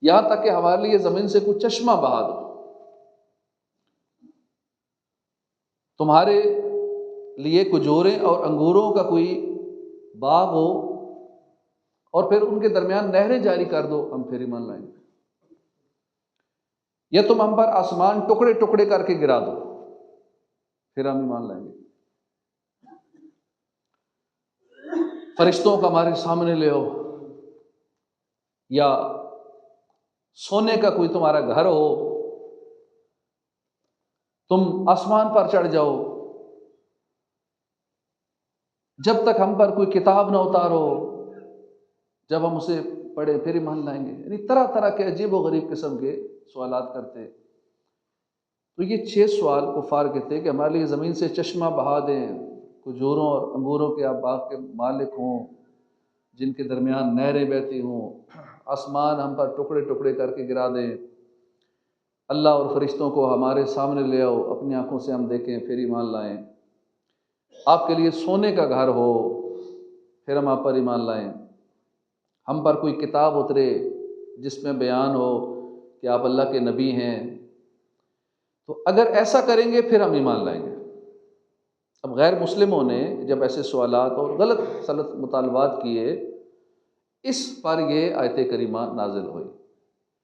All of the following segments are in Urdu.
یہاں تک کہ ہمارے لیے زمین سے کوئی چشمہ بہا دو، تمہارے لیے کھجوریں اور انگوروں کا کوئی باغ ہو اور پھر ان کے درمیان نہریں جاری کر دو، ہم پھر ایمان لائیں گے۔ یا تم ہم پر آسمان ٹکڑے ٹکڑے کر کے گرا دو، پھر ہم ایمان لائیں گے۔ فرشتوں کو ہمارے سامنے لے آؤ، یا سونے کا کوئی تمہارا گھر ہو، تم آسمان پر چڑھ جاؤ، جب تک ہم پر کوئی کتاب نہ اتارو، جب ہم اسے پڑھے پھر ایمان لائیں گے۔ یعنی طرح طرح کے عجیب و غریب قسم کے سوالات کرتے۔ تو یہ 6 سوال کفار کے تھے کہ ہمارے لیے زمین سے چشمہ بہا دیں، کھجوروں اور انگوروں کے آپ باغ کے مالک ہوں جن کے درمیان نہریں بہتی ہوں، آسمان ہم پر ٹکڑے ٹکڑے کر کے گرا دیں، اللہ اور فرشتوں کو ہمارے سامنے لے آؤ، اپنی آنکھوں سے ہم دیکھیں پھر ایمان لائیں، آپ کے لیے سونے کا گھر ہو پھر ہم آپ پر ایمان لائیں، ہم پر کوئی کتاب اترے جس میں بیان ہو کہ آپ اللہ کے نبی ہیں، تو اگر ایسا کریں گے پھر ہم ایمان لائیں گے۔ اب غیر مسلموں نے جب ایسے سوالات اور غلط سلط مطالبات کیے، اس پر یہ آیت کریمہ نازل ہوئی۔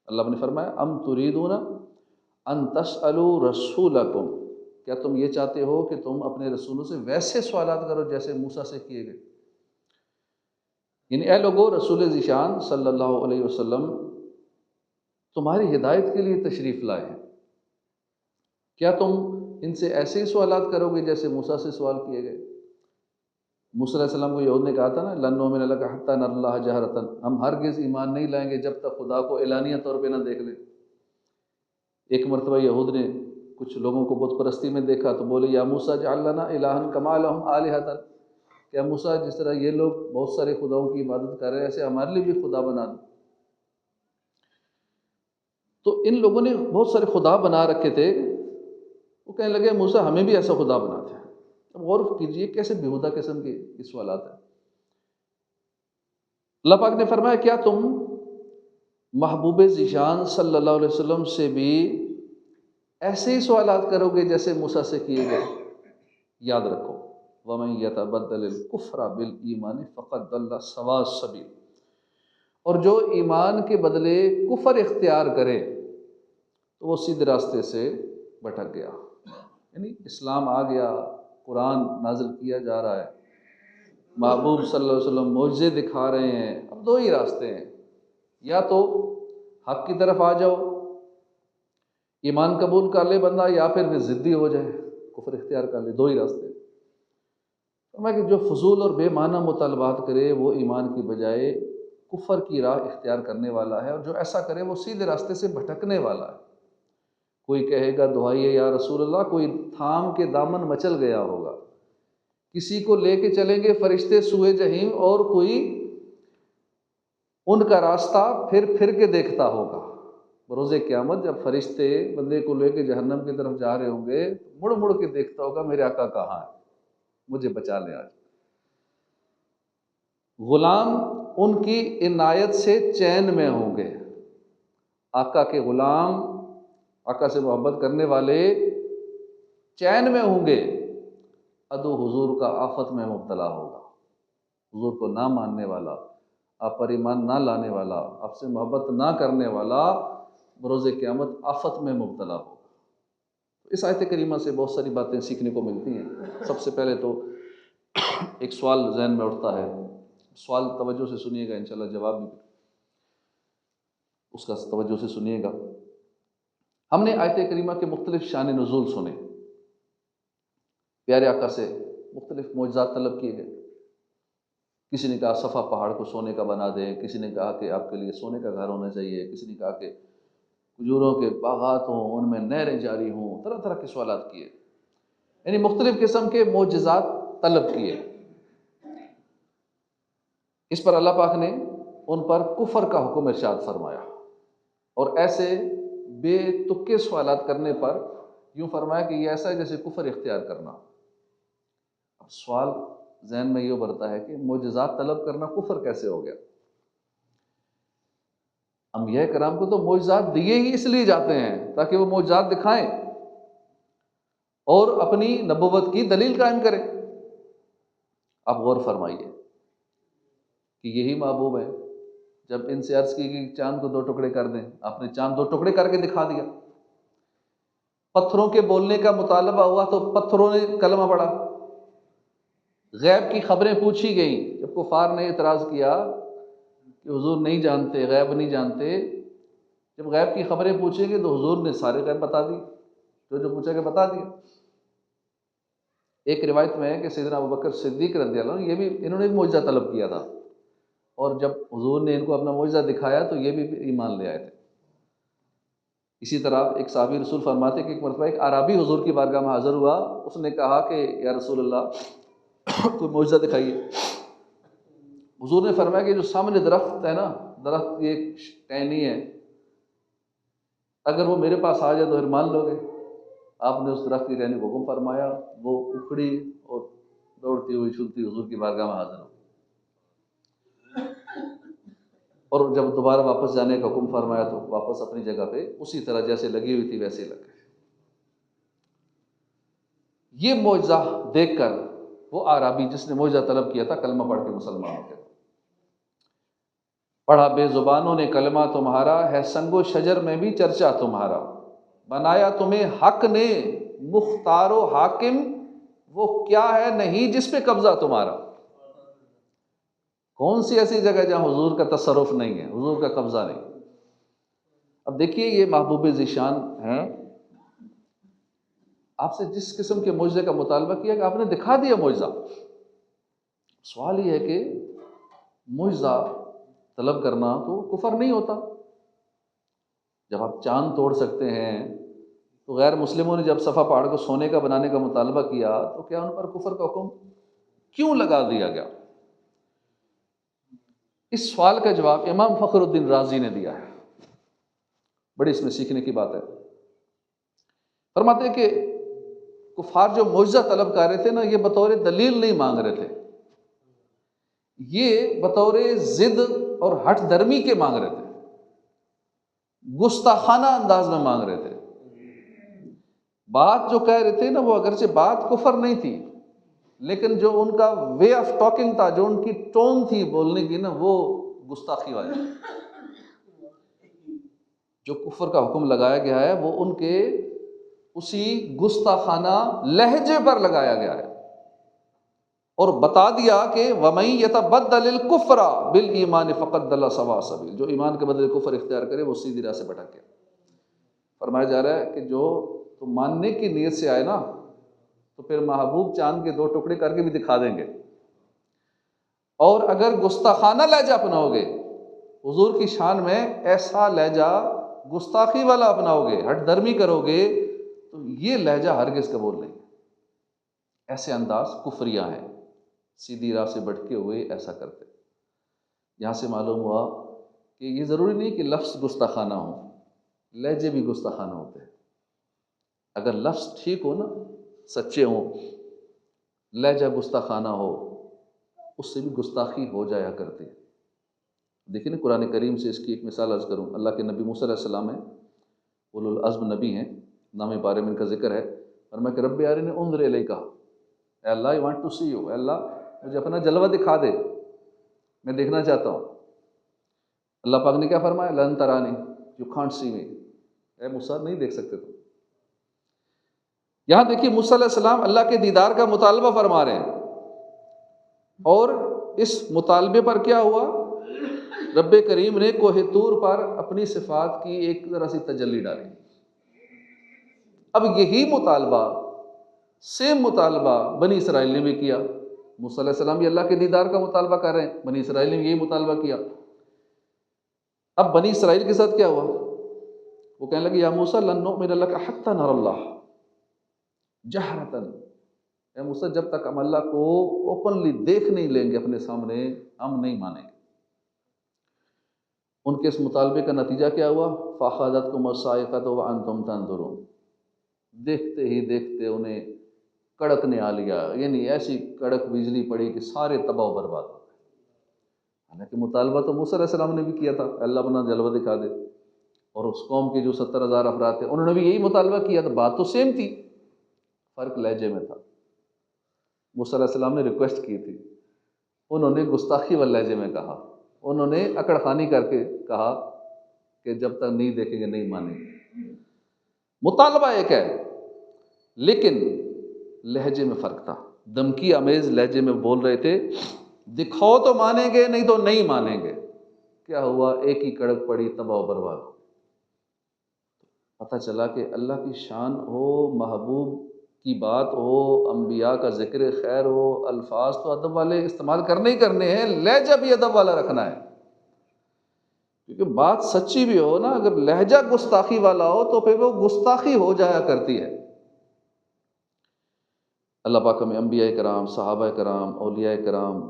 اللہ نے فرمایا ام تريدون ان تسألوا رسولکم، کیا تم یہ چاہتے ہو کہ تم اپنے رسولوں سے ویسے سوالات کرو جیسے موسیٰ سے کیے گئے؟ یعنی اے لوگو، رسول ذیشان صلی اللہ علیہ وسلم تمہاری ہدایت کے لیے تشریف لائے ہیں، کیا تم ان سے ایسے ہی سوالات کرو گے جیسے موسیٰ سے سوال کیے گئے؟ موسیٰ علیہ السلام کو یہود نے کہا تھا نا لن نؤمن لک حتی نری اللہ جہرۃ، ہم ہرگز ایمان نہیں لائیں گے جب تک خدا کو اعلانیہ طور پہ نہ دیکھ لیں۔ ایک مرتبہ یہود نے کچھ لوگوں کو بت پرستی میں دیکھا تو بولے یا موسیٰ اجعل لنا الہا کما لہم آلہۃ، کہ موسیٰ جس طرح یہ لوگ بہت سارے خداؤں کی عبادت کر رہے ہیں ایسے ہمارے لیے بھی خدا بنا دو۔ تو ان لوگوں نے بہت سارے خدا بنا رکھے تھے، وہ کہنے لگے موسیٰ ہمیں بھی ایسا خدا بنا دے۔ اب غور کیجئے کیسے بیہودہ قسم کے سوالات ہیں۔ اللہ پاک نے فرمایا کیا تم محبوب ذیشان صلی اللہ علیہ وسلم سے بھی ایسے ہی سوالات کرو گے جیسے موسیٰ سے کیے گئے؟ یاد رکھو وَمَن يَتَبَدَّلِ الْكُفْرَ بِالْإِيمَانِ فَقَدْ ضَلَّ سَوَاءَ السَّبِيلِ، اور جو ایمان کے بدلے کفر اختیار کرے تو وہ سیدھے راستے سے بھٹک گیا۔ یعنی اسلام آ گیا، قرآن نازل کیا جا رہا ہے، محبوب صلی اللہ علیہ وسلم معجزے دکھا رہے ہیں، اب 2 ہی راستے ہیں، یا تو حق کی طرف آ جاؤ، ایمان قبول کر لے بندہ، یا پھر ضدی ہو جائے کفر اختیار کر لے، 2 ہی راستے۔ فرمایا کہ جو فضول اور بے معنی مطالبات کرے وہ ایمان کی بجائے کفر کی راہ اختیار کرنے والا ہے، اور جو ایسا کرے وہ سیدھے راستے سے بھٹکنے والا ہے۔ کوئی کہے گا دعائیے یا رسول اللہ، کوئی تھام کے دامن مچل گیا ہوگا، کسی کو لے کے چلیں گے فرشتے سوئے جہنم، اور کوئی ان کا راستہ پھر پھر کے دیکھتا ہوگا۔ بروز قیامت جب فرشتے بندے کو لے کے جہنم کی طرف جا رہے ہوں گے، مڑ مڑ کے دیکھتا ہوگا میرے آقا کہاں ہے، مجھے بچا لیں آج۔ غلام ان کی عنایت سے چین میں ہوں گے، آقا کے غلام، آقا سے محبت کرنے والے چین میں ہوں گے، عدو حضور کا آفت میں مبتلا ہوگا، حضور کو نہ ماننے والا، آپ پر ایمان نہ لانے والا، آپ سے محبت نہ کرنے والا بروز قیامت آفت میں مبتلا ہوگا۔ اس آیت کریمہ سے بہت ساری باتیں سیکھنے کو ملتی ہیں۔ سب سے پہلے تو ایک سوال ذہن میں اٹھتا ہے، سوال توجہ سے سنیے گا، انشاءاللہ جواب بھی اس کا توجہ سے سنیے گا۔ ہم نے آیت کریمہ کے مختلف شان نزول سنے، پیارے آقا سے مختلف معجزات طلب کیے گئے، کسی نے کہا صفا پہاڑ کو سونے کا بنا دیں، کسی نے کہا کہ آپ کے لیے سونے کا گھر ہونا چاہیے، کسی نے کہا کہ کھجوروں کے باغات ہوں، ان میں نہریں جاری ہوں، طرح طرح کے سوالات کیے، یعنی مختلف قسم کے معجزات طلب کیے۔ اس پر اللہ پاک نے ان پر کفر کا حکم ارشاد فرمایا، اور ایسے بے تکے سوالات کرنے پر یوں فرمایا کہ یہ ایسا ہے جیسے کفر اختیار کرنا۔ اب سوال ذہن میں یہ ابھرتا ہے کہ معجزات طلب کرنا کفر کیسے ہو گیا؟ انبیاء کرام کو تو معجزات دیے ہی اس لیے جاتے ہیں تاکہ وہ معجزات دکھائیں اور اپنی نبوت کی دلیل قائم کریں۔ آپ غور فرمائیے کہ یہی محبوب ہے۔ جب ان سے عرض کی کہ چاند کو 2 ٹکڑے کر دیں، آپ نے چاند 2 ٹکڑے کر کے دکھا دیا۔ پتھروں کے بولنے کا مطالبہ ہوا تو پتھروں نے کلمہ پڑھا۔ غیب کی خبریں پوچھی گئیں، جب کفار نے اعتراض کیا کہ حضور نہیں جانتے، غیب نہیں جانتے، جب غیب کی خبریں پوچھیں گے تو حضور نے سارے غیب بتا دی، جو پوچھا کہ بتا دیا۔ ایک روایت میں ہے کہ سیدنا ابوبکر صدیق رضی اللہ عنہ، یہ بھی انہوں نے بھی معجزہ طلب کیا تھا، اور جب حضور نے ان کو اپنا معجزہ دکھایا تو یہ بھی ایمان لے آئے تھے۔ اسی طرح ایک صحابی رسول فرماتے کہ ایک مرتبہ ایک اعرابی حضور کی بارگاہ میں حاضر ہوا، اس نے کہا کہ یا رسول اللہ کوئی معجزہ دکھائیے۔ حضور نے فرمایا کہ جو سامنے درخت ہے نا، درخت یہ ایک ٹہنی ہے، اگر وہ میرے پاس آ جائے تو پھر مان لو گے۔ آپ نے اس درخت کی ٹہنی کو حکم فرمایا، وہ اکھڑی اور دوڑتی ہوئی چھوٹتی حضور کی بارگاہ میں حاضر ہو، اور جب دوبارہ واپس جانے کا حکم فرمایا تو واپس اپنی جگہ پہ اسی طرح جیسے لگی ہوئی تھی ویسے ہی لگ گئی۔ یہ معجزہ دیکھ کر وہ اعرابی جس نے معجزہ طلب کیا تھا کلمہ پڑھ کے مسلمان ہو گیا۔ پڑھا بے زبانوں نے کلمہ تمہارا، ہے سنگ و شجر میں بھی چرچا تمہارا، بنایا تمہیں حق نے مختار و حاکم، وہ کیا ہے نہیں جس پہ قبضہ تمہارا۔ کون سی ایسی جگہ جہاں حضور کا تصرف نہیں ہے، حضور کا قبضہ نہیں۔ اب دیکھیے یہ محبوب ذیشان ہیں، آپ سے جس قسم کے معجزے کا مطالبہ کیا کہ آپ نے دکھا دیا معجزہ۔ سوال یہ ہے کہ معجزہ طلب کرنا تو کفر نہیں ہوتا؟ جب آپ چاند توڑ سکتے ہیں تو غیر مسلموں نے جب صفا پہاڑ کو سونے کا بنانے کا مطالبہ کیا تو کیا ان پر کفر کا حکم کیوں لگا دیا گیا؟ اس سوال کا جواب امام فخر الدین رازی نے دیا ہے، بڑی اس میں سیکھنے کی بات ہے۔ فرماتے ہیں کہ کفار جو معجزہ طلب کر رہے تھے نا، یہ بطور دلیل نہیں مانگ رہے تھے، یہ بطور ضد اور ہٹ درمی کے مانگ رہے تھے، گستاخانہ انداز میں مانگ رہے تھے۔ بات جو کہہ رہے تھے نا وہ اگرچہ بات کفر نہیں تھی، لیکن جو ان کا وے آف ٹاکنگ تھا، جو ان کی ٹون تھی بولنے کی نا، وہ گستاخی والی۔ جو کفر کا حکم لگایا گیا ہے وہ ان کے اسی گستاخانہ لہجے پر لگایا گیا ہے، اور بتا دیا کہ وَمَن يَتَبَدَّلِ الْكُفْرَ بِالْإِيمَانِ فَقَدْ ضَلَّ سَوَاءَ السَّبِيلِ، جو ایمان کے بدلے کفر اختیار کرے وہ سیدھی راہ سے بھٹک گیا۔ فرمایا جا رہا ہے کہ جو تم ماننے کی نیت سے آئے نا، تو پھر محبوب چاند کے 2 ٹکڑے کر کے بھی دکھا دیں گے، اور اگر گستاخانہ لہجہ اپناؤ گے، حضور کی شان میں ایسا لہجہ گستاخی والا اپناؤ گے، ہٹ درمی کرو گے، تو یہ لہجہ ہرگز قبول نہیں۔ ایسے انداز کفریہ ہیں، سیدھی راہ سے بھٹکے ہوئے ایسا کرتے۔ یہاں سے معلوم ہوا کہ یہ ضروری نہیں کہ لفظ گستاخانہ ہو، لہجے بھی گستاخانہ ہوتے ہیں۔ اگر لفظ ٹھیک ہو نا، سچے ہوں، لہجہ گستاخانہ ہو، اس سے بھی گستاخی ہو جایا کرتی۔ دیکھیں نا قرآن کریم سے اس کی ایک مثال عرض کروں۔ اللہ کے نبی موسیٰ علیہ السلام ہیں، اولو العزم نبی ہیں، نام بارے میں ان کا ذکر ہے۔ فرمایا کہ رب ارنی انظر الیک، اے اللہ I want to see you، اے اللہ مجھے اپنا جلوہ دکھا دے، میں دیکھنا چاہتا ہوں۔ اللہ پاک نے کیا فرمایا؟ لن ترانی، you can't see me، اے موسیٰ نہیں دیکھ سکتے تم۔ یہاں دیکھیے موسیٰ علیہ السلام اللہ کے دیدار کا مطالبہ فرما رہے ہیں، اور اس مطالبے پر کیا ہوا؟ رب کریم نے کوہ طور پر اپنی صفات کی ایک ذرا سی تجلی ڈالی۔ اب یہی مطالبہ، سیم مطالبہ بنی اسرائیل نے بھی کیا۔ موسیٰ علیہ السلام بھی اللہ کے دیدار کا مطالبہ کر رہے ہیں، بنی اسرائیل نے بھی یہی مطالبہ کیا۔ اب بنی اسرائیل کے ساتھ کیا ہوا؟ وہ کہنے لگے یا موسیٰ لن نؤمن لک حتی نری اللہ جہرۃ، اے موسیٰ جب تک ہم اللہ کو اوپنلی دیکھ نہیں لیں گے اپنے سامنے، ہم نہیں مانیں گے۔ ان کے اس مطالبے کا نتیجہ کیا ہوا؟ فَأَخَذَتْكُمُ الصَّاعِقَةُ وَأَنْتُمْ تَنظُرُونَ، دیکھتے ہی دیکھتے انہیں کڑک نے آ لیا، یعنی ایسی کڑک بجلی پڑی کہ سارے تباہ و برباد ہو گئے۔ حالانکہ مطالبہ تو موسیٰ علیہ السلام نے بھی کیا تھا، اللہ اپنا جلوہ دکھا دے، اور اس قوم کے جو 70,000 افراد تھے انہوں نے بھی یہی مطالبہ کیا تھا، بات تو سیم تھی، فرق لہجے میں تھا۔ موسیٰ علیہ السلام نے ریکویسٹ کی تھی، انہوں نے گستاخی والے لہجے میں کہا، انہوں نے اکڑ خانی کر کے کہا کہ جب تک نہیں دیکھیں گے نہیں مانیں گے۔ مطالبہ ایک ہے لیکن لہجے میں فرق تھا، دھمکی آمیز لہجے میں بول رہے تھے، دکھاؤ تو مانیں گے نہیں تو نہیں مانیں گے۔ کیا ہوا؟ ایک ہی کڑک پڑی، تباہ و برباد۔ پتہ چلا کہ اللہ کی شان ہو، محبوب کی بات ہو، انبیاء کا ذکر خیر ہو، الفاظ تو ادب والے استعمال کرنے ہی کرنے ہیں، لہجہ بھی ادب والا رکھنا ہے، کیونکہ بات سچی بھی ہو نا، اگر لہجہ گستاخی والا ہو تو پھر وہ گستاخی ہو جایا کرتی ہے۔ اللہ پاک ہمیں انبیاء کرام، صحابہ کرام، اولیاء کرام،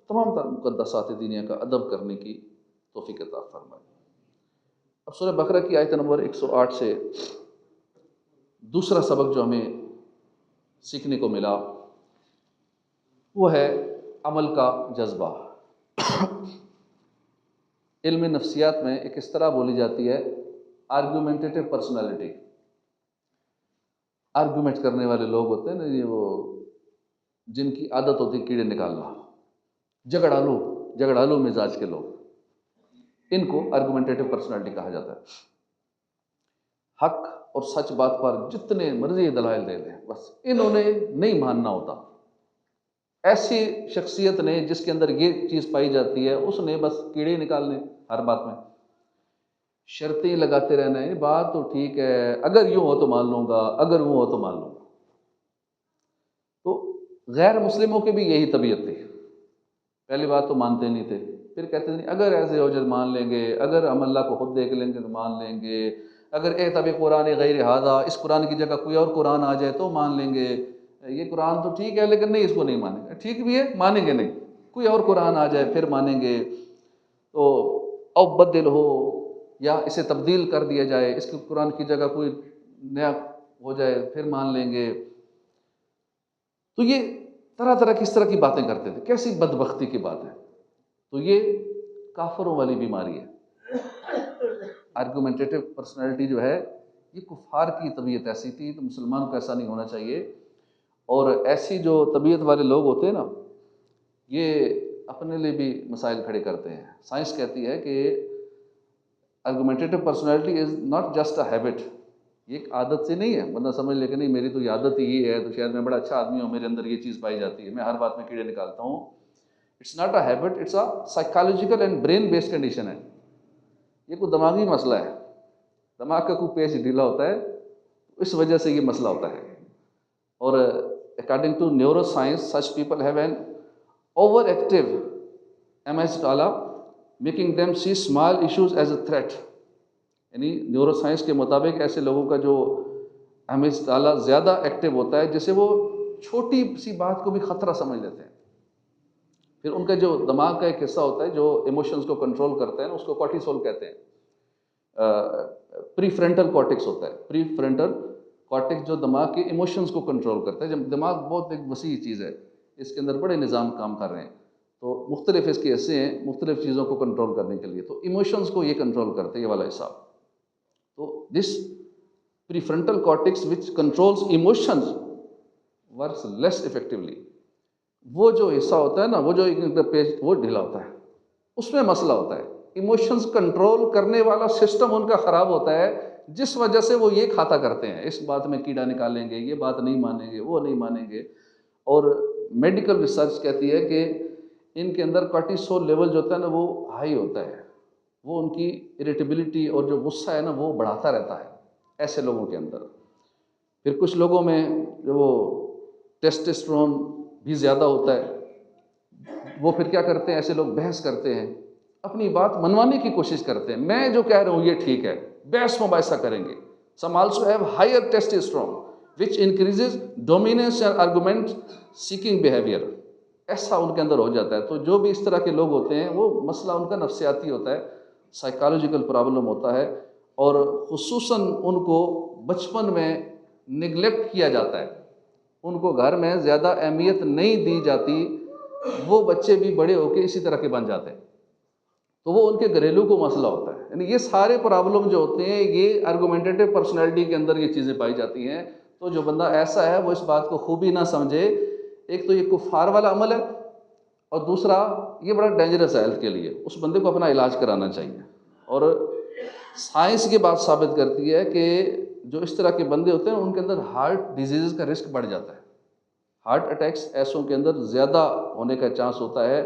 تمام مقدسات دینیا کا ادب کرنے کی توفیق عطا فرمائے۔ اب سورہ بقرہ کی آیت نمبر 108 سے دوسرا سبق جو ہمیں سیکھنے کو ملا وہ ہے عمل کا جذبہ۔ علم نفسیات میں ایک اس طرح بولی جاتی ہے، آرگومنٹیٹو پرسنالٹی۔ آرگومنٹ کرنے والے لوگ ہوتے ہیں نا، یہ وہ جن کی عادت ہوتی ہے کیڑے نکالنا، جھگڑالو مزاج کے لوگ، ان کو آرگومنٹیٹو پرسنالٹی کہا جاتا ہے۔ حق اور سچ بات پر جتنے مرضی دلائل دے دیں، بس انہوں نے نہیں ماننا ہوتا۔ ایسی شخصیت نے جس کے اندر یہ چیز پائی جاتی ہے، اس نے بس کیڑے نکالنے ہر بات میں، شرطیں لگاتے رہنا ہے، بات تو ٹھیک ہے، اگر یوں ہو تو مان لوں گا، اگر وہ ہو تو مان لوں گا۔ تو غیر مسلموں کی بھی یہی طبیعت تھی، پہلی بات تو مانتے نہیں تھے، پھر کہتے نہیں اگر ایسے ہو جائے مان لیں گے، اگر ہم اللہ کو خود دیکھ لیں گے تو مان لیں گے، اگر طب قرآن غیر ھذا، اس قرآن کی جگہ کوئی اور قرآن آ جائے تو مان لیں گے، یہ قرآن تو ٹھیک ہے لیکن نہیں، اس کو نہیں مانیں گے، ٹھیک بھی ہے مانیں گے نہیں، کوئی اور قرآن آ جائے پھر مانیں گے، تو او بدل ہو یا اسے تبدیل کر دیا جائے، اس کے قرآن کی جگہ کوئی نیا ہو جائے پھر مان لیں گے۔ تو یہ طرح طرح کی اس طرح کی باتیں کرتے تھے، کیسی بدبختی کی بات ہے۔ تو یہ کافروں والی بیماری ہے۔ آرگومنٹیٹو پرسنالٹی جو ہے یہ کفار کی طبیعت ایسی تھی، تو مسلمان کو ایسا نہیں ہونا چاہیے۔ اور ایسی جو طبیعت والے لوگ ہوتے ہیں نا، یہ اپنے لیے بھی مسائل کھڑے کرتے ہیں۔ سائنس کہتی ہے کہ argumentative personality is not just a habit, یہ ایک عادت سے نہیں ہے، بندہ سمجھ لے کہ نہیں میری تو یہ عادت ہی یہ ہے، تو شاید میں بڑا اچھا آدمی ہوں، میرے اندر یہ چیز پائی جاتی ہے، میں ہر بات میں کیڑے نکالتا ہوں۔ It's not a habit, it's a psychological and brain based condition ہے۔ یہ کوئی دماغی مسئلہ ہے، دماغ کا کوئی پیچ ڈھیلا ہوتا ہے، اس وجہ سے یہ مسئلہ ہوتا ہے۔ اور according to neuroscience, such people have an overactive amygdala, making them see small issues as a threat۔ یعنی نیورو سائنس کے مطابق ایسے لوگوں کا جو amygdala زیادہ ایکٹیو ہوتا ہے، جسے وہ چھوٹی سی بات کو بھی خطرہ سمجھ لیتے ہیں۔ پھر ان کا جو دماغ کا ایک حصہ ہوتا ہے جو ایموشنز کو کنٹرول کرتا ہے نا، اس کو کورٹیسول کہتے ہیں۔ پری فرنٹل کارٹیکس ہوتا ہے، پری فرنٹل کارٹیکس جو دماغ کے ایموشنز کو کنٹرول کرتا ہے۔ جب دماغ بہت ایک وسیع چیز ہے، اس کے اندر بڑے نظام کام کر رہے ہیں، تو مختلف اس کے حصے ہیں مختلف چیزوں کو کنٹرول کرنے کے لیے، تو ایموشنز کو یہ کنٹرول کرتے ہیں، یہ والا حصہ۔ تو دس پری frontal cortex which controls emotions works less effectively. وہ جو حصہ ہوتا ہے نا، وہ جو پیج وہ ڈھیلا ہوتا ہے، اس میں مسئلہ ہوتا ہے۔ ایموشنز کنٹرول کرنے والا سسٹم ان کا خراب ہوتا ہے، جس وجہ سے وہ یہ کھاتا کرتے ہیں، اس بات میں کیڑا نکالیں گے، یہ بات نہیں مانیں گے، وہ نہیں مانیں گے۔ اور میڈیکل ریسرچ کہتی ہے کہ ان کے اندر کارٹیسول لیول جو ہوتا ہے نا وہ ہائی ہوتا ہے، وہ ان کی اریٹیبلٹی اور جو غصہ ہے نا وہ بڑھاتا رہتا ہے ایسے لوگوں کے اندر۔ پھر کچھ لوگوں میں جو وہ ٹیسٹوسٹیرون بھی زیادہ ہوتا ہے، وہ پھر کیا کرتے ہیں، ایسے لوگ بحث کرتے ہیں، اپنی بات منوانے کی کوشش کرتے ہیں، میں جو کہہ رہا ہوں یہ ٹھیک ہے، بحث مباحثہ کریں گے۔ Some also have higher testosterone which increases dominance and argument seeking behavior۔ ایسا ان کے اندر ہو جاتا ہے۔ تو جو بھی اس طرح کے لوگ ہوتے ہیں وہ مسئلہ ان کا نفسیاتی ہوتا ہے، سائیکالوجیکل پرابلم ہوتا ہے، اور خصوصاً ان کو بچپن میں نگلیکٹ کیا جاتا ہے، ان کو گھر میں زیادہ اہمیت نہیں دی جاتی، وہ بچے بھی بڑے ہو کے اسی طرح کے بن جاتے ہیں۔ تو وہ ان کے گھریلو کو مسئلہ ہوتا ہے. یعنی یہ سارے پرابلم جو ہوتے ہیں یہ آرگومنٹیٹو پرسنالٹی کے اندر یہ چیزیں پائی جاتی ہیں. تو جو بندہ ایسا ہے وہ اس بات کو خوبی نہ سمجھے. ایک تو یہ کفار والا عمل ہے، اور دوسرا یہ بڑا ڈینجرس ہے ہیلتھ کے لیے. اس بندے کو اپنا علاج کرانا چاہیے. اور سائنس کی بات ثابت کرتی ہے کہ جو اس طرح کے بندے ہوتے ہیں ان کے اندر ہارٹ ڈیزیز کا رسک بڑھ جاتا ہے. ہارٹ اٹیکس ایسوں کے اندر زیادہ ہونے کا چانس ہوتا ہے.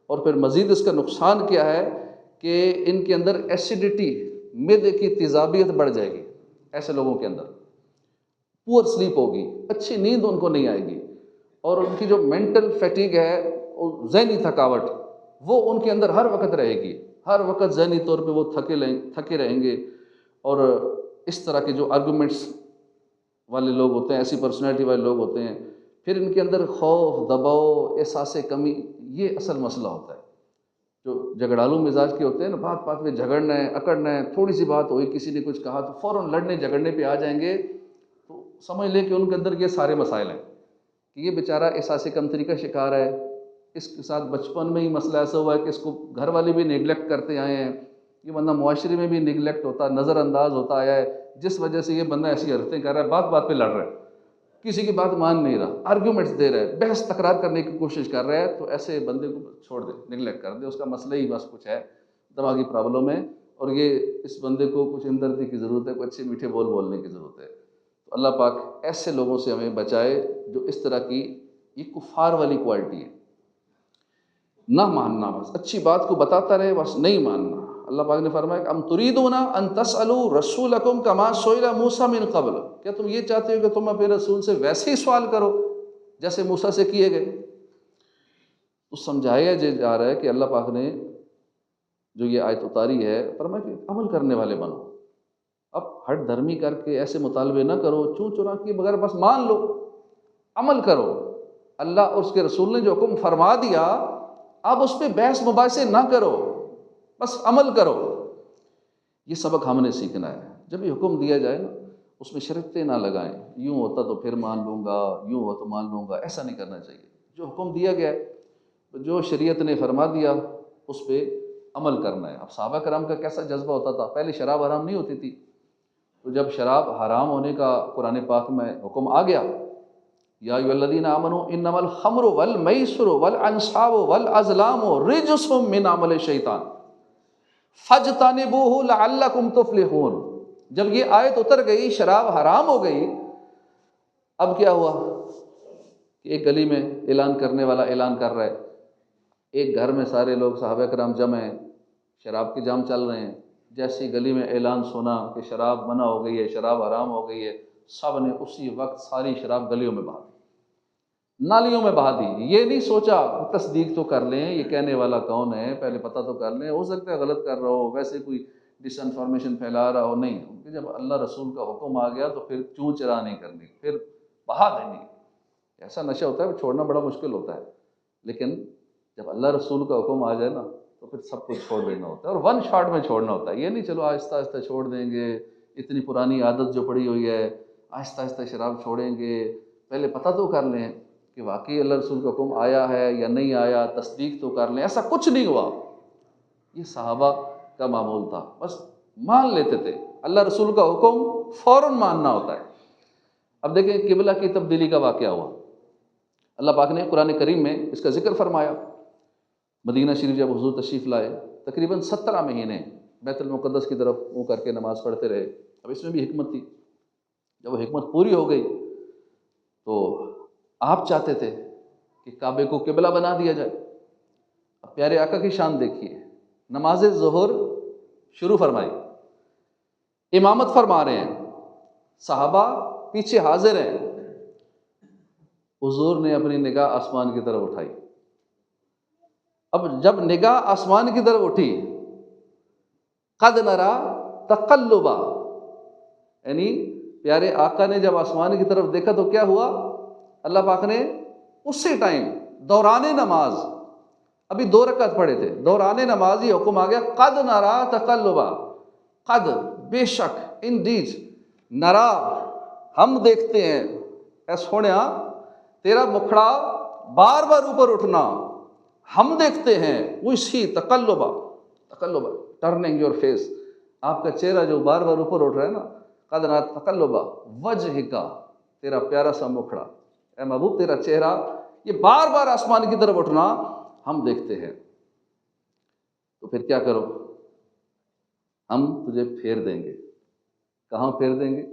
اور پھر مزید اس کا نقصان کیا ہے کہ ان کے اندر ایسیڈیٹی، معدے کی تیزابیت بڑھ جائے گی. ایسے لوگوں کے اندر پور سلیپ ہوگی، اچھی نیند ان کو نہیں آئے گی. اور ان کی جو مینٹل فیٹیگ ہے، ذہنی تھکاوٹ، وہ ان کے اندر ہر وقت رہے گی. ہر وقت ذہنی طور پہ وہ تھکے رہیں گے. اور اس طرح کے جو آرگومنٹس والے لوگ ہوتے ہیں، ایسی پرسنالٹی والے لوگ ہوتے ہیں، پھر ان کے اندر خوف، دباؤ، احساس کمی، یہ اصل مسئلہ ہوتا ہے. جو جھگڑالو مزاج کے ہوتے ہیں نا، بات بات میں جھگڑنا ہے، اکڑنا ہے، تھوڑی سی بات ہوئی، کسی نے کچھ کہا تو فوراً لڑنے جھگڑنے پہ آ جائیں گے. تو سمجھ لیں کہ ان کے اندر یہ سارے مسائل ہیں کہ یہ بیچارہ احساس کمتری کا شکار ہے. اس کے ساتھ بچپن میں ہی مسئلہ ایسا ہوا ہے کہ اس کو گھر والے بھی نیگلیکٹ کرتے آئے ہیں. یہ بندہ معاشرے میں بھی نیگلیکٹ ہوتا، نظر انداز ہوتا آیا ہے، جس وجہ سے یہ بندہ ایسی حرکتیں کر رہا ہے، بات بات پہ لڑ رہا ہے، کسی کی بات مان نہیں رہا، آرگیومنٹس دے رہا ہے، بحث تکرار کرنے کی کوشش کر رہا ہے. تو ایسے بندے کو چھوڑ دے، نیگلیکٹ کر دے. اس کا مسئلہ ہی بس کچھ ہے، دماغی پرابلم ہے. اور یہ اس بندے کو کچھ ہمدردی کی ضرورت ہے، کچھ اچھے میٹھے بول بولنے کی ضرورت ہے. تو اللہ پاک ایسے لوگوں سے ہمیں بچائے جو اس طرح کی، یہ کفار والی کوالٹی ہے. نہ ماننا، بس اچھی بات کو بتاتا رہے، بس نہیں ماننا. اللہ پاک نے فرمایا کہ ام تريدون ان تسألوا رسولکم کما سئل موسیٰ من قبل. کیا تم یہ چاہتے ہو کہ تم اپنے رسول سے ویسے ہی سوال کرو جیسے موسیٰ سے کیے گئے؟ تو سمجھایا جا رہا ہے کہ اللہ پاک نے جو یہ آیت اتاری ہے، فرمایا کہ عمل کرنے والے بنو. اب ہٹ دھرمی کر کے ایسے مطالبے نہ کرو چوں چرا کے بغیر، بس مان لو، عمل کرو. اللہ اور اس کے رسول نے جو حکم فرما دیا، اب اس پہ بحث مباحثے نہ کرو، بس عمل کرو. یہ سبق ہم نے سیکھنا ہے. جب یہ حکم دیا جائے نا، اس میں شرطیں نہ لگائیں، یوں ہوتا تو پھر مان لوں گا، یوں ہو تو مان لوں گا. ایسا نہیں کرنا چاہیے. جو حکم دیا گیا ہے، جو شریعت نے فرما دیا، اس پہ عمل کرنا ہے. اب صحابہ کرام کا کیسا جذبہ ہوتا تھا. پہلے شراب حرام نہیں ہوتی تھی، تو جب شراب حرام ہونے کا قرآن پاک میں حکم آ گیا، یا ایھا الذین آمنوا انما الخمر والمیسر والانصاب والازلام رجس من عمل الشیطان فاجتنبوہ لعلکم تفلحون. جب یہ آیت اتر گئی، شراب حرام ہو گئی، اب کیا ہوا کہ ایک گلی میں اعلان کرنے والا اعلان کر رہا ہے، ایک گھر میں سارے لوگ صحابہ کرام جمع ہیں، شراب کے جام چل رہے ہیں. جیسی گلی میں اعلان سنا کہ شراب منع ہو گئی ہے، شراب حرام ہو گئی ہے، سب نے اسی وقت ساری شراب گلیوں میں بہا دی، نالیوں میں بہا دی. یہ نہیں سوچا تصدیق تو کر لیں یہ کہنے والا کون ہے، پہلے پتہ تو کر لیں، ہو سکتا ہے غلط کر رہا ہو، ویسے کوئی ڈس انفارمیشن پھیلا رہا ہو. نہیں، کہ جب اللہ رسول کا حکم آ گیا تو پھر چوں چرا نہیں کرنی، پھر بہا دینی. ایسا نشہ ہوتا ہے چھوڑنا بڑا مشکل ہوتا ہے، لیکن جب اللہ رسول کا حکم آ جائے نا تو پھر سب کچھ چھوڑ دینا ہوتا ہے، اور ون شاٹ میں چھوڑنا ہوتا ہے. یہ نہیں چلو آہستہ آہستہ چھوڑ دیں گے، اتنی پرانی عادت جو پڑی ہوئی ہے، آہستہ آہستہ شراب چھوڑیں گے. پہلے پتہ تو کر لیں کہ واقعی اللہ رسول کا حکم آیا ہے یا نہیں آیا، تصدیق تو کر لیں. ایسا کچھ نہیں ہوا. یہ صحابہ کا معمول تھا، بس مان لیتے تھے. اللہ رسول کا حکم فوراً ماننا ہوتا ہے. اب دیکھیں قبلہ کی تبدیلی کا واقعہ ہوا. اللہ پاک نے قرآن کریم میں اس کا ذکر فرمایا. مدینہ شریف جب حضور تشریف لائے، تقریباً 17 مہینے بیت المقدس کی طرف منہ کر کے نماز پڑھتے رہے. اب اس میں بھی حکمت تھی. جب وہ حکمت پوری ہو گئی تو آپ چاہتے تھے کہ کعبے کو قبلہ بنا دیا جائے. اب پیارے آقا کی شان دیکھیے، نماز ظہر شروع فرمائی، امامت فرما رہے ہیں، صحابہ پیچھے حاضر ہیں. حضور نے اپنی نگاہ آسمان کی طرف اٹھائی. اب جب نگاہ آسمان کی طرف اٹھی، قد نرا تقلبا، یعنی پیارے آقا نے جب آسمان کی طرف دیکھا تو کیا ہوا؟ اللہ پاک نے اسی ٹائم دوران نماز، ابھی 2 رکعت پڑھے تھے، دوران نماز یہ حکم آ گیا، قد نرا تقلبا، قد بے شک، انڈیڈ، نرا ہم دیکھتے ہیں، اے سونیا تیرا مکھڑا بار بار اوپر اٹھنا ہم دیکھتے ہیں. اسی تقلبا، تقلب ٹرننگ یور فیس، آپ کا چہرہ جو بار بار اوپر اٹھ رہا ہے نا، قد نرا تقلب وجہ کا، تیرا پیارا سا مکھڑا، اے محبوب تیرا چہرہ یہ بار بار آسمان کی طرف اٹھنا ہم دیکھتے ہیں، تو پھر کیا کرو، ہم تجھے پھیر دیں گے۔ کہاں پھیر دیں گے؟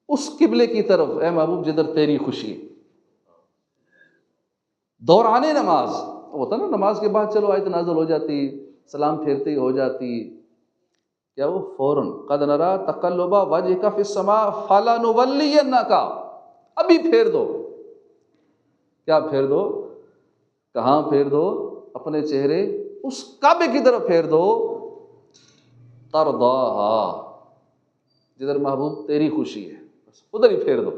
اس قبلے کی طرف اے محبوب جدھر تیری خوشی ہے۔ دوران نماز ہوتا نا، نماز کے بعد چلو آیت نازل ہو جاتی، سلام پھیرتے ہی ہو جاتی، کیا وہ فوراً قد نرا تقلب وجہک فی السماء فلنولینک، ابھی پھیر دو۔ کیا پھیر دو؟ کہاں پھیر دو؟ اپنے چہرے اس کعبے کی طرف پھیر دو، ترضاہا، جدھر محبوب تیری خوشی ہے، بس ادھر ہی پھیر دو۔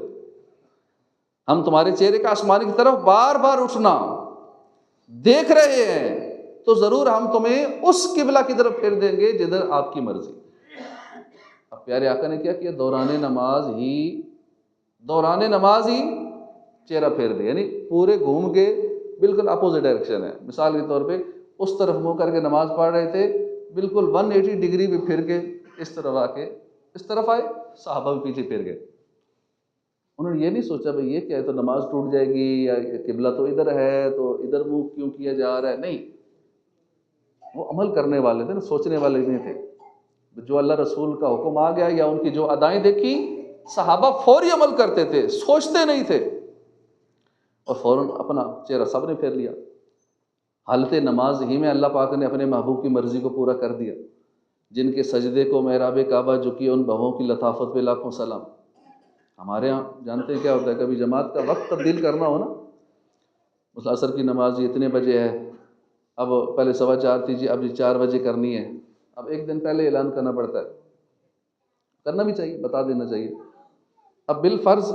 ہم تمہارے چہرے کا آسمان کی طرف بار بار اٹھنا دیکھ رہے ہیں، تو ضرور ہم تمہیں اس قبلہ کی طرف پھیر دیں گے جدھر آپ کی مرضی۔ اب پیارے آقا نے کیا کیا؟ دوران نماز ہی چہرہ پھیر دیا، یعنی پورے گھوم کے بالکل اپوزٹ ڈائریکشن ہے۔ مثال کے طور پہ اس طرف منہ کر کے نماز پڑھ رہے تھے، بالکل 180 ڈگری پہ پھر کے اس طرف آ کے اس طرف آئے، صحابہ بھی پیچھے پھر گئے۔ انہوں نے یہ نہیں سوچا بھئی یہ کیا ہے، تو نماز ٹوٹ جائے گی، یا قبلہ تو ادھر ہے تو ادھر منہ کیوں کیا جا رہا ہے، نہیں، وہ عمل کرنے والے تھے نا، سوچنے والے نہیں تھے۔ جو اللہ رسول کا حکم آ گیا یا ان کی جو ادائیں دیکھی، صحابہ فوری عمل کرتے تھے، سوچتے نہیں تھے، اور فوراً اپنا چہرہ سب نے پھیر لیا۔ حالت نماز ہی میں اللہ پاک نے اپنے محبوب کی مرضی کو پورا کر دیا۔ جن کے سجدے کو محراب کعبہ جھکی، ان بہووں کی لطافت پہ لاکھوں سلام۔ ہمارے ہاں جانتے ہیں کیا ہوتا ہے، کبھی جماعت کا وقت تبدیل کرنا ہو نا، مثلا عصر کی نماز اتنے بجے ہے، اب پہلے 4:15 تھی جی، اب 4 بجے کرنی ہے، اب ایک دن پہلے اعلان کرنا پڑتا ہے، کرنا بھی چاہیے، بتا دینا چاہیے۔ اب بالفرض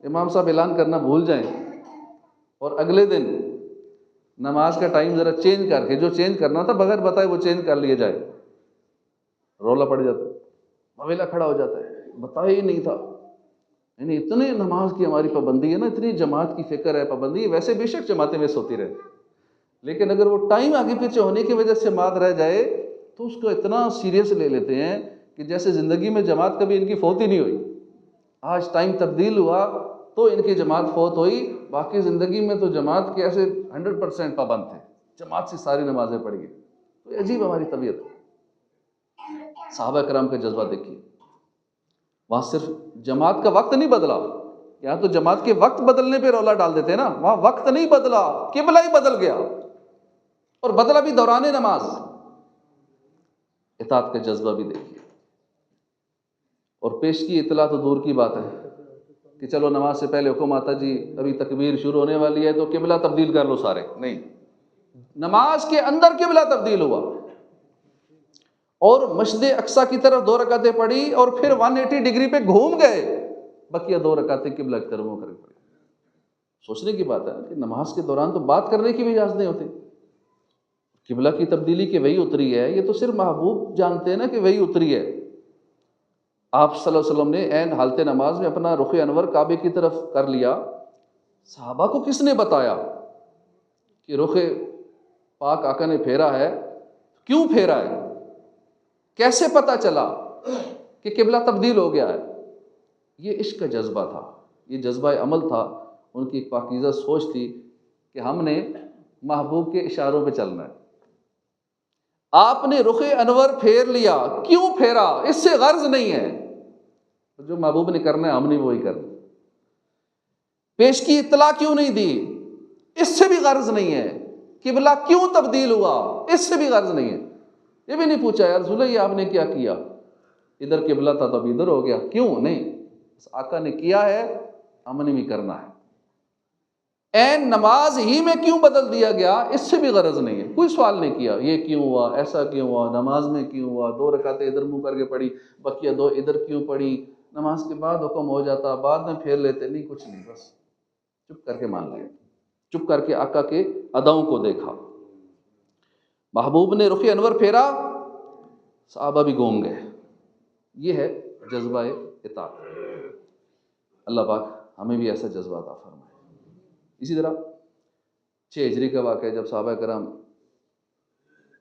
امام صاحب اعلان کرنا بھول جائیں اور اگلے دن نماز کا ٹائم ذرا چینج کر کے، جو چینج کرنا تھا بغیر بتائے وہ چینج کر لیا جائے، رولا پڑ جاتا ہے، مویلا کھڑا ہو جاتا ہے، بتایا ہی نہیں تھا۔ یعنی اتنے نماز کی ہماری پابندی ہے نا، اتنی جماعت کی فکر ہے، پابندی ہے، ویسے بے شک جماعتیں مس ہوتی رہے، لیکن اگر وہ ٹائم آگے پیچھے ہونے کی وجہ سے مات رہ جائے تو اس کو اتنا سیریس لے لیتے ہیں کہ جیسے زندگی میں جماعت کبھی ان کی فوت ہی نہیں ہوئی، آج ٹائم تبدیل ہوا تو ان کی جماعت فوت ہوئی، باقی زندگی میں تو جماعت کے ایسے 100% پابند تھے، جماعت سے ساری نمازیں پڑھ گئی۔ تو یہ عجیب ہماری طبیعت ہے۔ صحابہ کرام کا جذبہ دیکھیے، وہاں صرف جماعت کا وقت نہیں بدلا، یہاں تو جماعت کے وقت بدلنے پہ رولا ڈال دیتے ہیں نا، وہاں وقت نہیں بدلا، قبلہ ہی بدل گیا، اور بدلا بھی دوران نماز۔ اطاعت کا جذبہ بھی دیکھیے، اور پیش کی اطلاع تو دور کی بات ہے کہ چلو نماز سے پہلے حکم آتا جی ابھی تکبیر شروع ہونے والی ہے تو قبلہ تبدیل کر لو سارے، نہیں، نماز کے اندر قبلہ تبدیل ہوا، اور مسجد اقصی کی طرف 2 رکعتیں پڑھی اور پھر 180 ڈگری پہ گھوم گئے، بقیہ 2 رکعتیں قبلہ کی طرف منہ کر کے پڑھی۔ سوچنے کی بات ہے کہ نماز کے دوران تو بات کرنے کی بھی اجازت نہیں ہوتی، قبلہ کی تبدیلی کہ وہی اتری ہے، یہ تو صرف محبوب جانتے ہیں نا کہ وہی اتری ہے۔ آپ صلی اللہ علیہ وسلم نے عین حالت نماز میں اپنا رخ انور کعبے کی طرف کر لیا، صحابہ کو کس نے بتایا کہ رخ پاک آقا نے پھیرا ہے، کیوں پھیرا ہے، کیسے پتا چلا کہ قبلہ تبدیل ہو گیا ہے؟ یہ عشق کا جذبہ تھا، یہ جذبہ عمل تھا، ان کی ایک پاکیزہ سوچ تھی کہ ہم نے محبوب کے اشاروں پہ چلنا ہے۔ آپ نے رخ انور پھیر لیا، کیوں پھیرا؟ اس سے غرض نہیں ہے، جو محبوب نے کرنا ہے ہم نے وہی کرنا۔ پیش کی اطلاع کیوں نہیں دی؟ اس سے بھی غرض نہیں ہے۔ قبلہ کیوں تبدیل ہوا؟ اس سے بھی غرض نہیں ہے۔ یہ بھی نہیں پوچھا یا رسول اللہ یہ آپ نے کیا کیا، ادھر قبلہ تھا تو اب ادھر ہو گیا، کیوں؟ نہیں، بس آقا نے کیا ہے ہم نے بھی کرنا ہے۔ این نماز ہی میں کیوں بدل دیا گیا، اس سے بھی غرض نہیں ہے، کوئی سوال نہیں کیا یہ کیوں ہوا، ایسا کیوں ہوا، نماز میں کیوں ہوا، 2 رکعتیں ادھر منہ کر کے پڑھی، بقیہ 2 ادھر کیوں پڑھی، نماز کے بعد حکم ہو جاتا بعد میں پھیر لیتے، نہیں، کچھ نہیں، بس چپ کر کے مان لیا، چپ کر کے آقا کے اداؤں کو دیکھا۔ محبوب نے رخ انور پھیرا، صحابہ بھی گھوم گئے۔ یہ ہے جذبہ اطاعت۔ اللہ پاک ہمیں بھی ایسا جذبہ عطا فرمائے۔ اسی طرح 6 ہجری کا واقعہ، جب صحابہ کرام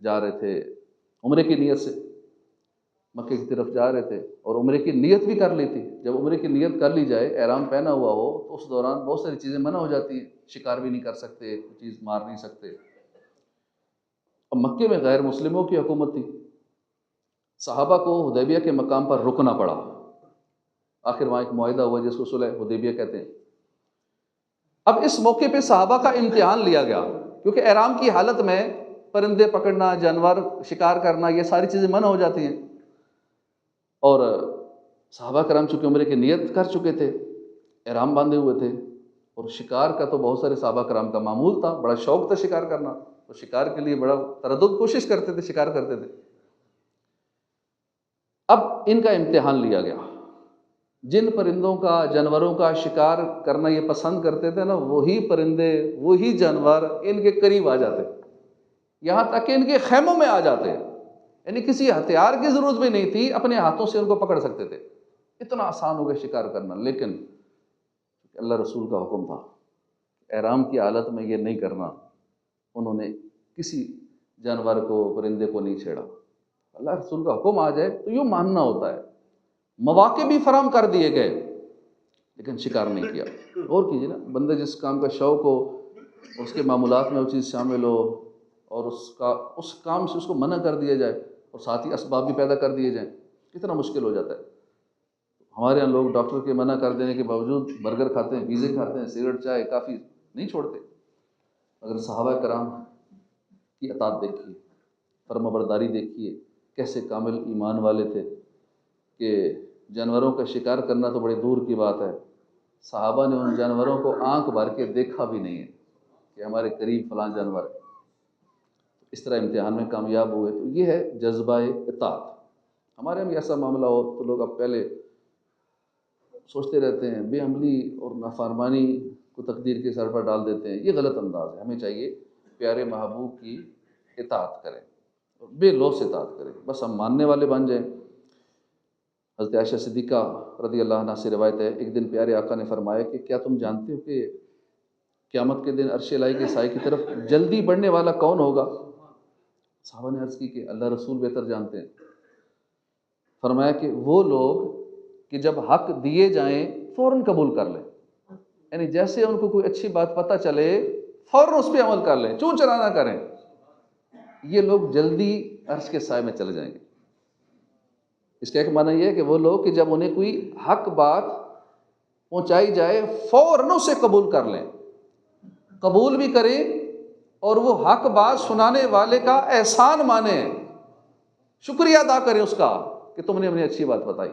جا رہے تھے عمرے کی نیت سے مکے کی طرف جا رہے تھے اور عمرے کی نیت بھی کر لی تھی. جب عمرے کی نیت کر لی جائے، احرام پہنا ہوا ہو، تو اس دوران بہت ساری چیزیں منع ہو جاتی ہیں. شکار بھی نہیں کر سکتے، کوئی چیز مار نہیں سکتے. اب مکے میں غیر مسلموں کی حکومت تھی، صحابہ کو حدیبیہ کے مقام پر رکنا پڑا. آخر وہاں ایک معاہدہ ہوا جس کو صلح حدیبیہ کہتے ہیں. اب اس موقع پہ صحابہ کا امتحان لیا گیا، کیونکہ احرام کی حالت میں پرندے پکڑنا، جانور شکار کرنا، یہ ساری چیزیں منع ہو جاتی ہیں. اور صحابہ کرام چونکہ عمرے کی نیت کر چکے تھے، احرام باندھے ہوئے تھے، اور شکار کا تو بہت سارے صحابہ کرام کا معمول تھا، بڑا شوق تھا شکار کرنا، تو شکار کے لیے بڑا تردد کوشش کرتے تھے، شکار کرتے تھے. اب ان کا امتحان لیا گیا. جن پرندوں کا، جانوروں کا شکار کرنا یہ پسند کرتے تھے نا، وہی پرندے، وہی جانور ان کے قریب آ جاتے، یہاں تک کہ ان کے خیموں میں آ جاتے. یعنی کسی ہتھیار کی ضرورت بھی نہیں تھی، اپنے ہاتھوں سے ان کو پکڑ سکتے تھے. اتنا آسان ہو گیا شکار کرنا. لیکن اللہ رسول کا حکم تھا، احرام کی حالت میں یہ نہیں کرنا. انہوں نے کسی جانور کو، پرندے کو نہیں چھیڑا. اللہ رسول کا حکم آ جائے تو یوں ماننا ہوتا ہے. مواقع بھی فراہم کر دیے گئے لیکن شکار نہیں کیا. غور کیجیے نا، بندے جس کام کا شوق ہو، اس کے معمولات میں وہ چیز شامل ہو، اور اس کام سے اس کو منع کر دیا جائے، اور ساتھ ہی اسباب بھی پیدا کر دیے جائیں، کتنا مشکل ہو جاتا ہے. ہمارے یہاں لوگ ڈاکٹر کے منع کر دینے کے باوجود برگر کھاتے ہیں، پیزے کھاتے ہیں، سگریٹ، چائے، کافی نہیں چھوڑتے. اگر صحابہ کرام کی اطاعت دیکھیے، فرما برداری دیکھیے، کیسے کامل ایمان والے تھے کہ جانوروں کا شکار کرنا تو بڑے دور کی بات ہے. صحابہ نے ان جانوروں کو آنکھ بھر کے دیکھا بھی نہیں ہے کہ ہمارے قریب فلاں جانور ہے. اس طرح امتحان میں کامیاب ہوئے. تو یہ ہے جذبہ اطاعت. ہمارے یہاں بھی ایسا معاملہ ہو تو لوگ اب پہلے سوچتے رہتے ہیں، بے عملی اور نافرمانی کو تقدیر کے سر پر ڈال دیتے ہیں. یہ غلط انداز ہے. ہمیں چاہیے پیارے محبوب کی اطاعت کریں، بے لوث اطاعت کریں، بس ہم ماننے والے بن جائیں. حضرت عائشہ صدیقہ رضی اللہ عنہ سے روایت ہے، ایک دن پیارے آقا نے فرمایا کہ کیا تم جانتے ہو کہ قیامت کے دن عرش الہی کے سائے کی طرف جلدی بڑھنے والا کون ہوگا؟ صحابہ نے عرض کی کہ اللہ رسول بہتر جانتے ہیں. فرمایا کہ وہ لوگ کہ جب حق دیے جائیں فوراً قبول کر لیں. یعنی جیسے ان کو کوئی اچھی بات پتہ چلے فوراً اس پہ عمل کر لیں، چون چرا نہ کریں. یہ لوگ جلدی عرش کے سائے میں چلے جائیں گے. اس کا ایک معنی یہ ہے کہ وہ لوگ کہ جب انہیں کوئی حق بات پہنچائی جائے فوراً اسے قبول کر لیں، قبول بھی کریں، اور وہ حق بات سنانے والے کا احسان مانیں، شکریہ ادا کریں اس کا کہ تم نے ہمیں اچھی بات بتائی،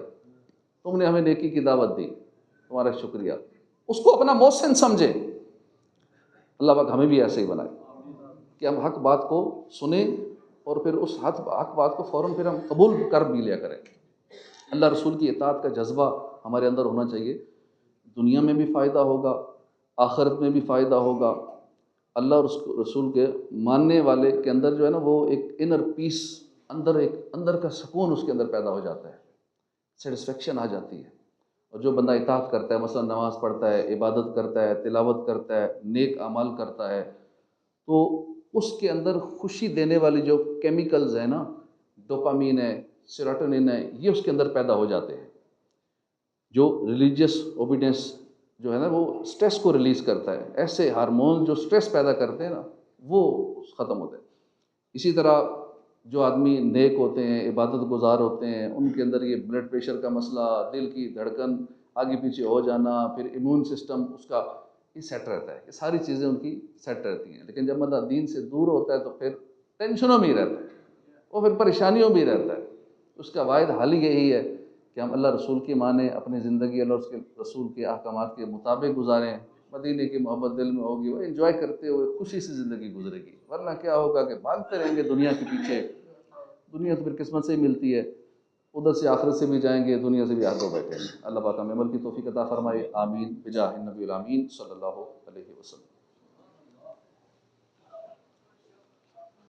تم نے ہمیں نیکی کی دعوت دی، تمہارا شکریہ. اس کو اپنا محسن سمجھیں. اللہ پاک ہمیں بھی ایسے ہی بنائے کہ ہم حق بات کو سنیں اور پھر اس حق بات کو فوراً پھر ہم قبول کر بھی لیا کریں. اللہ رسول کی اطاعت کا جذبہ ہمارے اندر ہونا چاہیے. دنیا میں بھی فائدہ ہوگا، آخرت میں بھی فائدہ ہوگا. اللہ اور اس رسول کے ماننے والے کے اندر جو ہے نا، وہ ایک انر پیس، اندر کا سکون اس کے اندر پیدا ہو جاتا ہے، سیٹسفیکشن آ جاتی ہے. اور جو بندہ اطاعت کرتا ہے، مثلا نماز پڑھتا ہے، عبادت کرتا ہے، تلاوت کرتا ہے، نیک اعمال کرتا ہے، تو اس کے اندر خوشی دینے والی جو کیمیکلز ہیں نا، ڈوپامین ہے، سیروٹونین ہے، یہ اس کے اندر پیدا ہو جاتے ہیں. جو ریلیجیس اوبیڈینس جو ہے نا، وہ سٹریس کو ریلیز کرتا ہے. ایسے ہارمون جو سٹریس پیدا کرتے ہیں نا، وہ ختم ہوتے ہیں. اسی طرح جو آدمی نیک ہوتے ہیں، عبادت گزار ہوتے ہیں، ان کے اندر یہ بلڈ پریشر کا مسئلہ، دل کی دھڑکن آگے پیچھے ہو جانا، پھر امیون سسٹم اس کا یہ سیٹ رہتا ہے. یہ ساری چیزیں ان کی سیٹ رہتی ہیں. لیکن جب بندہ دین سے دور ہوتا ہے تو پھر ٹینشنوں میں ہی رہتا ہے، وہ پھر پریشانیوں میں ہی رہتا ہے. اس کا واحد حل یہی ہے کہ ہم اللہ رسول کی مانیں، اپنی زندگی اللہ اس کے رسول کے احکامات کے مطابق گزاریں. مدینے کی محبت دل میں ہوگی، وہ انجوائے کرتے ہوئے خوشی سے زندگی گزرے گی. ورنہ کیا ہوگا کہ بھاگتے رہیں گے دنیا کے پیچھے. دنیا تو پھر قسمت سے ہی ملتی ہے، ادھر سے آخرت سے بھی جائیں گے، دنیا سے بھی ہاتھ دھو بیٹھیں گے. اللہ پاک ہمیں عمل کی توفیق عطا فرمائے. آمین بجاہ النبی الامین صلی اللہ علیہ وسلم.